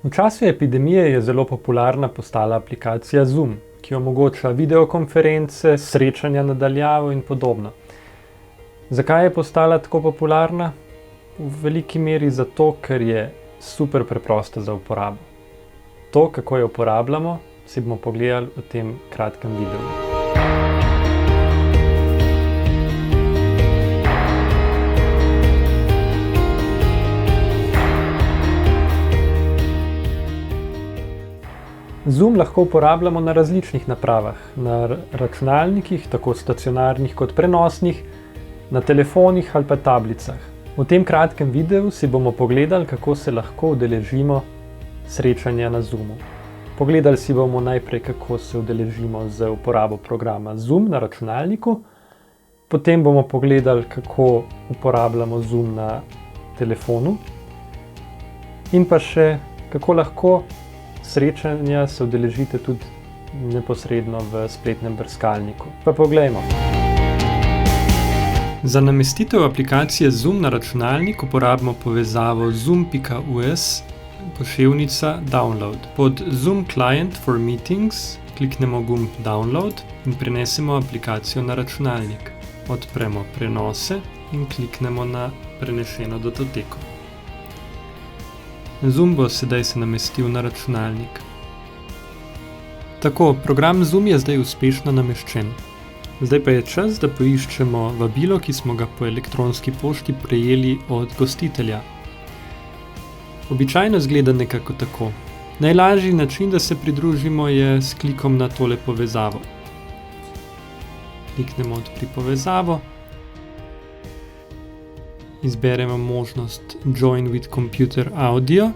V času epidemije je zelo popularna postala aplikacija Zoom, ki omogoča videokonference, srečanja na daljavo in podobno. Zakaj je postala tako popularna? V veliki meri zato, ker je super preprosta za uporabo. To, kako jo uporabljamo, si bomo pogledali v tem kratkem videu. Zoom lahko uporabljamo na različnih napravah, na računalnikih, tako stacionarnih kot prenosnih, na telefonih ali pa tablicah. V tem kratkem videu si bomo pogledali, kako se lahko udeležimo srečanja na Zoomu. Pogledali si bomo najprej, kako se udeležimo z uporabo programa Zoom na računalniku, potem bomo pogledali, kako uporabljamo Zoom na telefonu in pa še, kako lahko srečanja se udeležite tudi neposredno v spletnem brskalniku. Pa poglejmo. Za namestitev aplikacije Zoom na računalnik uporabimo povezavo zoom.us /download. Pod Zoom Client for Meetings kliknemo gumb Download in prenesemo aplikacijo na računalnik. Odpremo prenose in kliknemo na prenešeno datoteko. Zoom bo sedaj se namestil na računalnik. Tako, program Zoom je zdaj uspešno nameščen. Zdaj pa je čas, da poiščemo vabilo, ki smo ga po elektronski pošti prejeli od gostitelja. Običajno izgleda nekako tako. Najlažji način, da se pridružimo, je s klikom na tole povezavo. Kliknemo odpri povezavo. Izberemo možnost Join with Computer Audio,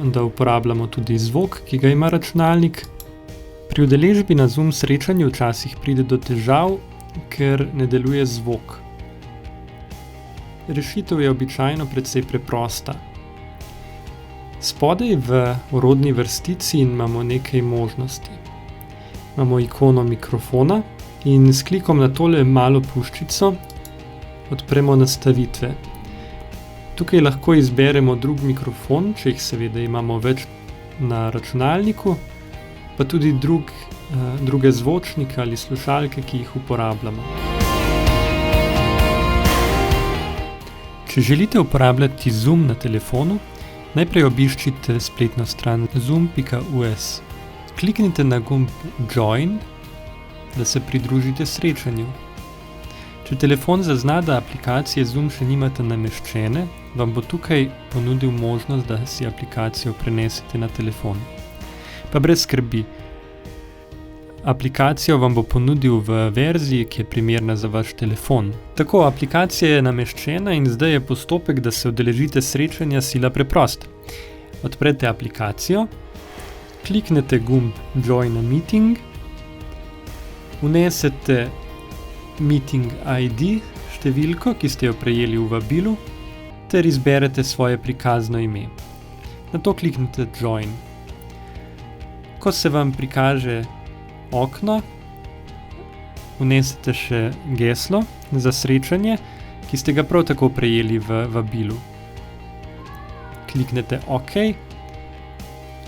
da uporabljamo tudi zvok, ki ga ima računalnik. Pri udeležbi na Zoom srečanju včasih pride do težav, ker ne deluje zvok. Rešitev je običajno precej preprosta. Spodaj v orodni vrstici imamo nekaj možnosti. Imamo ikono mikrofona in s klikom na tole malo puščico odpremo nastavitve. Tukaj lahko izberemo drug mikrofon, če jih seveda imamo več na računalniku, pa tudi druge zvočnike ali slušalke, ki jih uporabljamo. Če želite uporabljati Zoom na telefonu, najprej obiščite spletno stran zoom.us. Kliknite na gumb Join, da se pridružite srečanju. Če telefon zazna, da aplikacije Zoom še nimate nameščene, vam bo tukaj ponudil možnost, da si aplikacijo prenesete na telefon. Pa brez skrbi. Aplikacijo vam bo ponudil v verziji, ki je primerna za vaš telefon. Tako, aplikacija je nameščena in zdaj je postopek, da se udeležite srečanja sila preprost. Odprete aplikacijo, kliknete gumb Join a Meeting, vnesete Meeting ID, številko, ki ste jo prejeli v vabilu, ter izberete svoje prikazno ime. Nato kliknite Join. Ko se vam prikaže okno, vnesete še geslo za srečanje, ki ste ga prav tako prejeli v vabilu. Kliknete OK.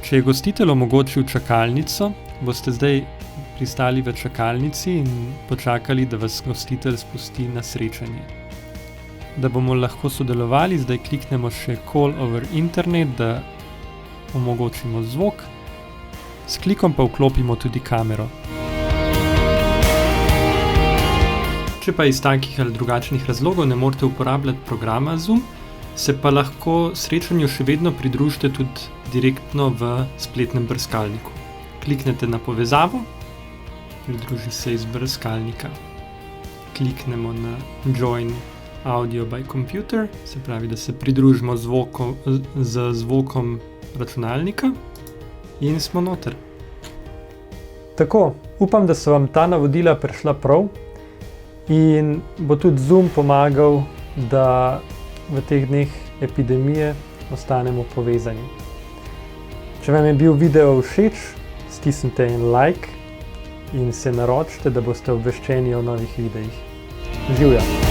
Če je gostitelj omogočil čakalnico, boste zdaj pristali v čakalnici in počakali, da vas gostitelj spusti na srečanje. Da bomo lahko sodelovali, zdaj kliknemo še Call over Internet, da omogočimo zvok. S klikom pa vklopimo tudi kamero. Če pa iz takih ali drugačnih razlogov ne morete uporabljati programa Zoom, se pa lahko srečanju še vedno pridružite tudi direktno v spletnem brskalniku. Kliknete na povezavo, pridruži se iz brskalnika. Kliknemo na Join Audio by Computer, se pravi, da se pridružimo z zvokom računalnika in smo noter. Tako, upam, da so vam ta navodila prišla prav in bo tudi Zoom pomagal, da v teh dneh epidemije ostanemo povezani. Če vam je bil video všeč, stisnite en like in se naročite, da boste obveščeni o novih videih. Živja!